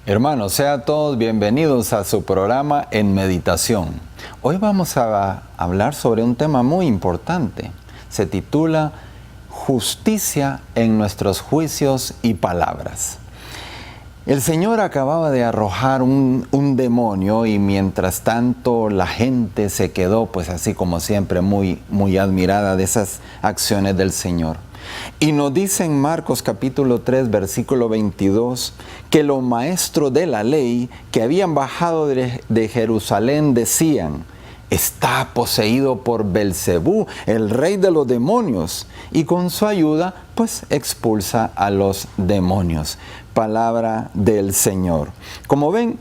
Hermanos, sean todos bienvenidos a su programa En Meditación. Hoy vamos a hablar sobre un tema muy importante. Se titula Justicia en nuestros juicios y palabras. El Señor acababa de arrojar un demonio y mientras tanto la gente se quedó, pues así como siempre, muy admirada de esas acciones del Señor. Y nos dice en Marcos capítulo 3, versículo 22, que los maestros de la ley que habían bajado de Jerusalén decían: está poseído por Belcebú, el rey de los demonios, y con su ayuda, pues expulsa a los demonios. Palabra del Señor. Como ven,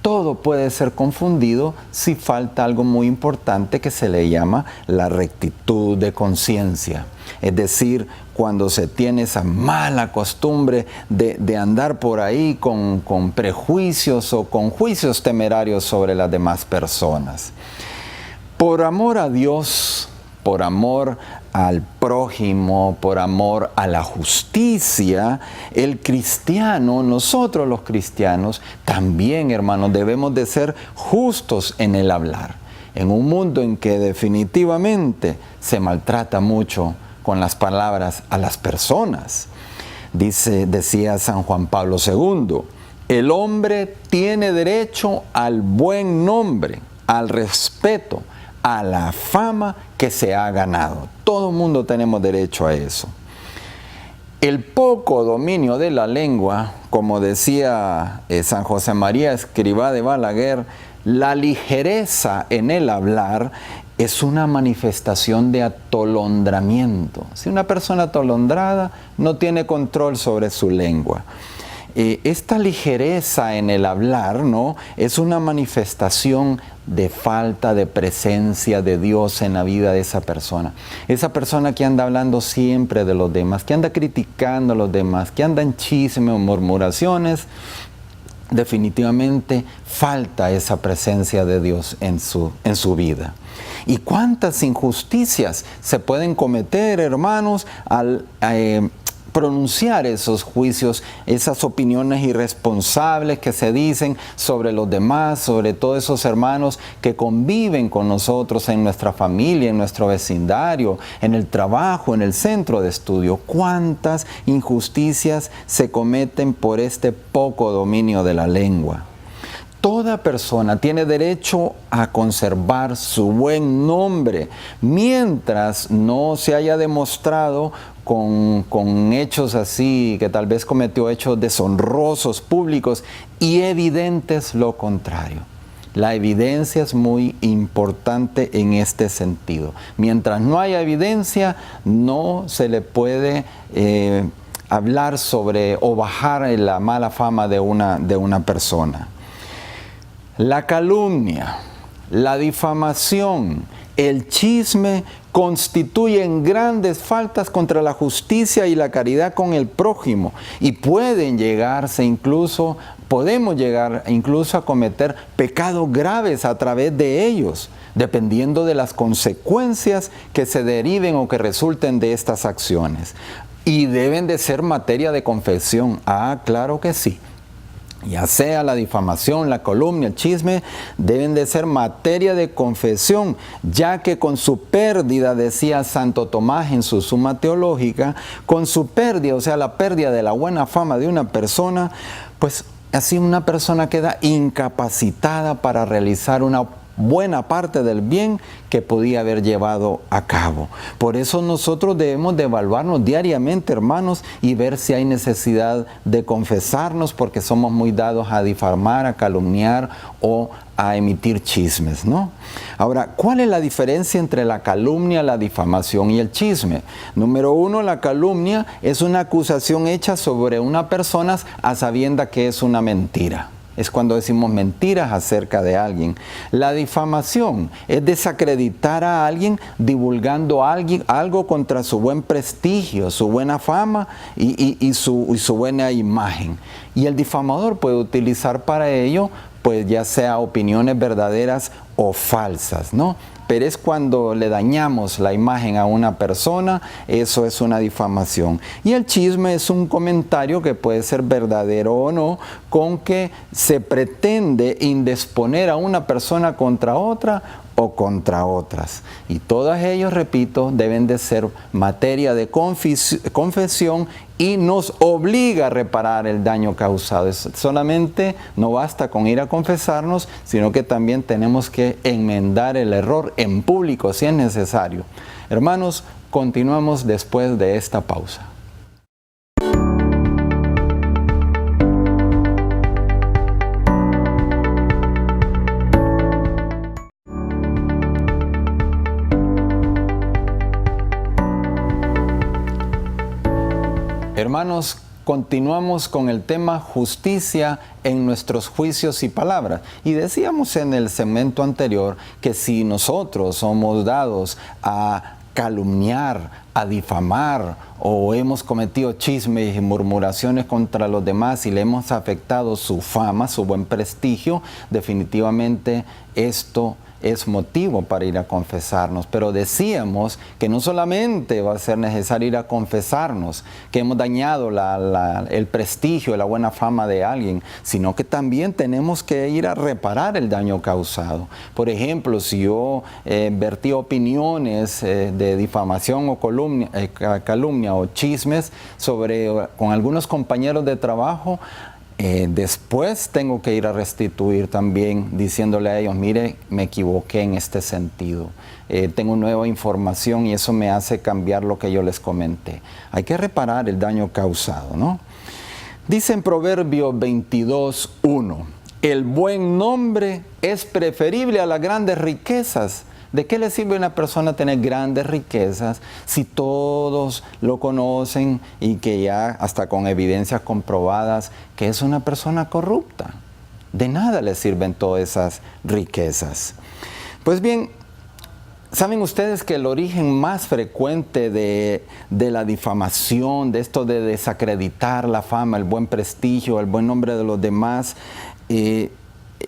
todo puede ser confundido si falta algo muy importante que se le llama la rectitud de conciencia. Es decir, cuando se tiene esa mala costumbre de andar por ahí con prejuicios o con juicios temerarios sobre las demás personas. Por amor a Dios, por amor al prójimo, por amor a la justicia, el cristiano, nosotros los cristianos, también, hermanos, debemos de ser justos en el hablar. En un mundo en que definitivamente se maltrata mucho con las palabras a las personas. Decía San Juan Pablo II, el hombre tiene derecho al buen nombre, al respeto, a la fama que se ha ganado. Todo el mundo tenemos derecho a eso. El poco dominio de la lengua, como decía San José María Escrivá de Balaguer, la ligereza en el hablar es una manifestación de atolondramiento. Si una persona atolondrada no tiene control sobre su lengua. Esta ligereza en el hablar, ¿no?, es una manifestación de falta de presencia de Dios en la vida de esa persona. Esa persona que anda hablando siempre de los demás, que anda criticando a los demás, que anda en chisme o murmuraciones, definitivamente falta esa presencia de Dios en su vida. ¿Y cuántas injusticias se pueden cometer, hermanos, al pronunciar esos juicios, esas opiniones irresponsables que se dicen sobre los demás, sobre todos esos hermanos que conviven con nosotros en nuestra familia, en nuestro vecindario, en el trabajo, en el centro de estudio? ¿Cuántas injusticias se cometen por este poco dominio de la lengua? Toda persona tiene derecho a conservar su buen nombre mientras no se haya demostrado con hechos así, que tal vez cometió hechos deshonrosos públicos y evidentes lo contrario. La evidencia es muy importante en este sentido. Mientras no haya evidencia, no se le puede hablar sobre o bajar la mala fama de una persona. La calumnia, la difamación, el chisme constituyen grandes faltas contra la justicia y la caridad con el prójimo y podemos llegar incluso a cometer pecados graves a través de ellos, dependiendo de las consecuencias que se deriven o que resulten de estas acciones. Y deben de ser materia de confesión. Ah, claro que sí. Ya sea la difamación, la calumnia, el chisme, deben de ser materia de confesión, ya que con su pérdida, decía Santo Tomás en su Suma Teológica, con su pérdida, o sea, la pérdida de la buena fama de una persona, pues así una persona queda incapacitada para realizar una buena parte del bien que podía haber llevado a cabo. Por eso nosotros debemos de evaluarnos diariamente, hermanos, y ver si hay necesidad de confesarnos, porque somos muy dados a difamar, a calumniar o a emitir chismes, ¿no? Ahora, ¿cuál es la diferencia entre la calumnia, la difamación y el chisme? Número uno, la calumnia es una acusación hecha sobre una persona a sabiendas que es una mentira. Es cuando decimos mentiras acerca de alguien. La difamación es desacreditar a alguien divulgando algo contra su buen prestigio, su buena fama y su buena imagen. Y el difamador puede utilizar para ello, pues ya sea opiniones verdaderas o falsas, ¿no? pero es cuando le dañamos la imagen a una persona, eso es una difamación. Y el chisme es un comentario que puede ser verdadero o no, con que se pretende indisponer a una persona contra otra o contra otras. Y todas ellas, repito, deben de ser materia de confesión y nos obliga a reparar el daño causado. Solamente no basta con ir a confesarnos, sino que también tenemos que enmendar el error en público si es necesario. Hermanos, continuamos después de esta pausa. Hermanos, continuamos con el tema justicia en nuestros juicios y palabras. Y decíamos en el segmento anterior que si nosotros somos dados a calumniar, a difamar, o hemos cometido chismes y murmuraciones contra los demás y le hemos afectado su fama, su buen prestigio, definitivamente esto es motivo para ir a confesarnos. Pero decíamos que no solamente va a ser necesario ir a confesarnos, que hemos dañado el prestigio, la buena fama de alguien, sino que también tenemos que ir a reparar el daño causado. Por ejemplo, si yo vertí opiniones de difamación o calumnia o chismes con algunos compañeros de trabajo, después tengo que ir a restituir también diciéndole a ellos, mire, me equivoqué en este sentido. Tengo nueva información y eso me hace cambiar lo que yo les comenté. Hay que reparar el daño causado, ¿no? Dice en Proverbios 22:1, el buen nombre es preferible a las grandes riquezas. ¿De qué le sirve a una persona tener grandes riquezas si todos lo conocen y que ya hasta con evidencias comprobadas que es una persona corrupta? De nada le sirven todas esas riquezas. Pues bien, ¿saben ustedes que el origen más frecuente de la difamación, de esto de desacreditar la fama, el buen prestigio, el buen nombre de los demás,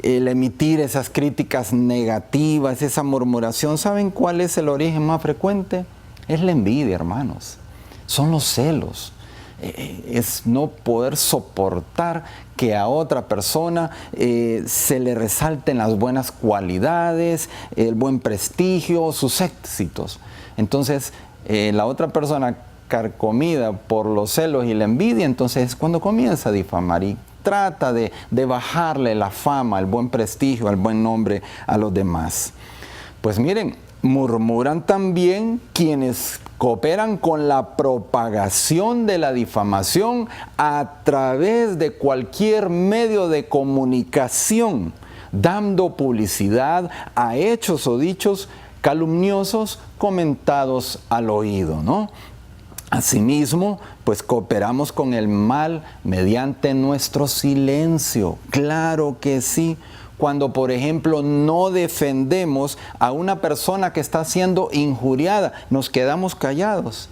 el emitir esas críticas negativas, esa murmuración, ¿saben cuál es el origen más frecuente? Es la envidia, hermanos. Son los celos. Es no poder soportar que a otra persona se le resalten las buenas cualidades, el buen prestigio, sus éxitos. Entonces, la otra persona carcomida por los celos y la envidia, entonces es cuando comienza a difamar y trata de bajarle la fama, el buen prestigio, el buen nombre a los demás. Pues miren, murmuran también quienes cooperan con la propagación de la difamación a través de cualquier medio de comunicación, dando publicidad a hechos o dichos calumniosos comentados al oído, ¿no? Asimismo, pues cooperamos con el mal mediante nuestro silencio. Claro que sí. Cuando, por ejemplo, no defendemos a una persona que está siendo injuriada, nos quedamos callados.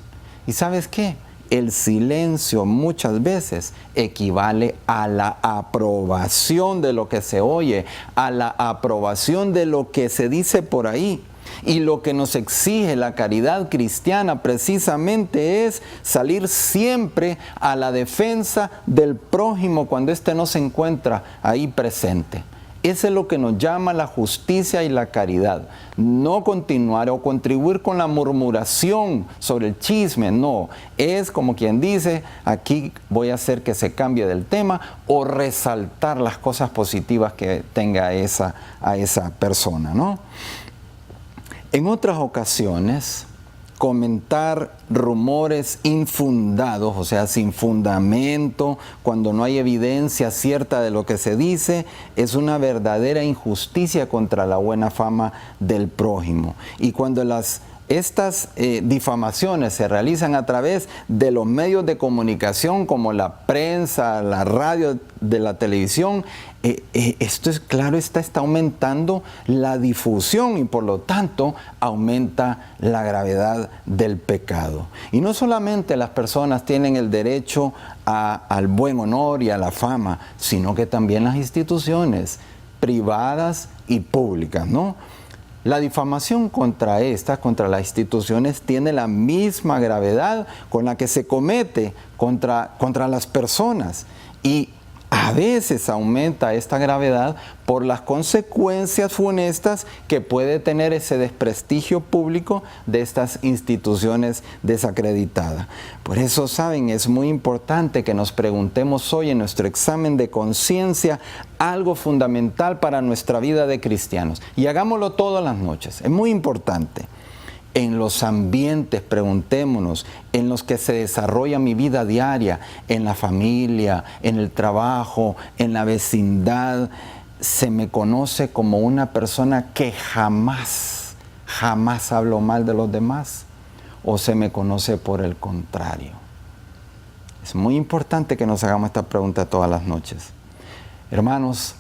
¿Y sabes qué? El silencio muchas veces equivale a la aprobación de lo que se oye, a la aprobación de lo que se dice por ahí. Y lo que nos exige la caridad cristiana precisamente es salir siempre a la defensa del prójimo cuando éste no se encuentra ahí presente. Eso es lo que nos llama la justicia y la caridad. No continuar o contribuir con la murmuración sobre el chisme, no. Es como quien dice, aquí voy a hacer que se cambie del tema o resaltar las cosas positivas que tenga a esa persona, ¿no? En otras ocasiones, comentar rumores infundados, o sea, sin fundamento, cuando no hay evidencia cierta de lo que se dice, es una verdadera injusticia contra la buena fama del prójimo. Y cuando estas difamaciones se realizan a través de los medios de comunicación como la prensa, la radio, de la televisión, esto es claro, está aumentando la difusión y por lo tanto aumenta la gravedad del pecado. Y no solamente las personas tienen el derecho al buen honor y a la fama, sino que también las instituciones privadas y públicas, ¿no? La difamación contra contra las instituciones, tiene la misma gravedad con la que se comete contra las personas. Y a veces aumenta esta gravedad por las consecuencias funestas que puede tener ese desprestigio público de estas instituciones desacreditadas. Por eso, saben, es muy importante que nos preguntemos hoy en nuestro examen de conciencia algo fundamental para nuestra vida de cristianos. Y hagámoslo todas las noches, es muy importante. En los ambientes, preguntémonos, en los que se desarrolla mi vida diaria, en la familia, en el trabajo, en la vecindad, se me conoce como una persona que jamás hablo mal de los demás, o se me conoce por el contrario. Es muy importante que nos hagamos esta pregunta todas las noches. Hermanos,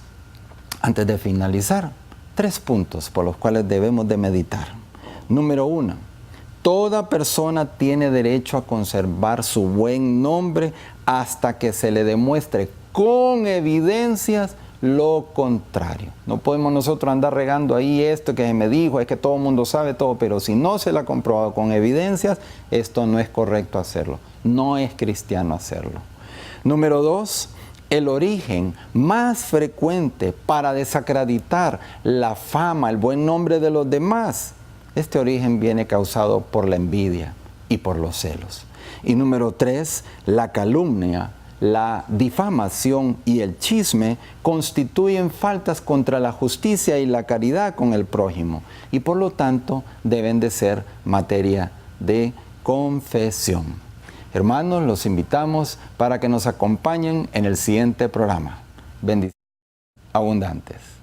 antes de finalizar, 3 puntos por los cuales debemos de meditar. Número 1, toda persona tiene derecho a conservar su buen nombre hasta que se le demuestre con evidencias lo contrario. No podemos nosotros andar regando ahí esto que se me dijo, es que todo el mundo sabe todo, pero si no se lo ha comprobado con evidencias, esto no es correcto hacerlo. No es cristiano hacerlo. Número 2, el origen más frecuente para desacreditar la fama, el buen nombre de los demás, este origen viene causado por la envidia y por los celos. Y número 3, la calumnia, la difamación y el chisme constituyen faltas contra la justicia y la caridad con el prójimo, y por lo tanto deben de ser materia de confesión. Hermanos, los invitamos para que nos acompañen en el siguiente programa. Bendiciones abundantes.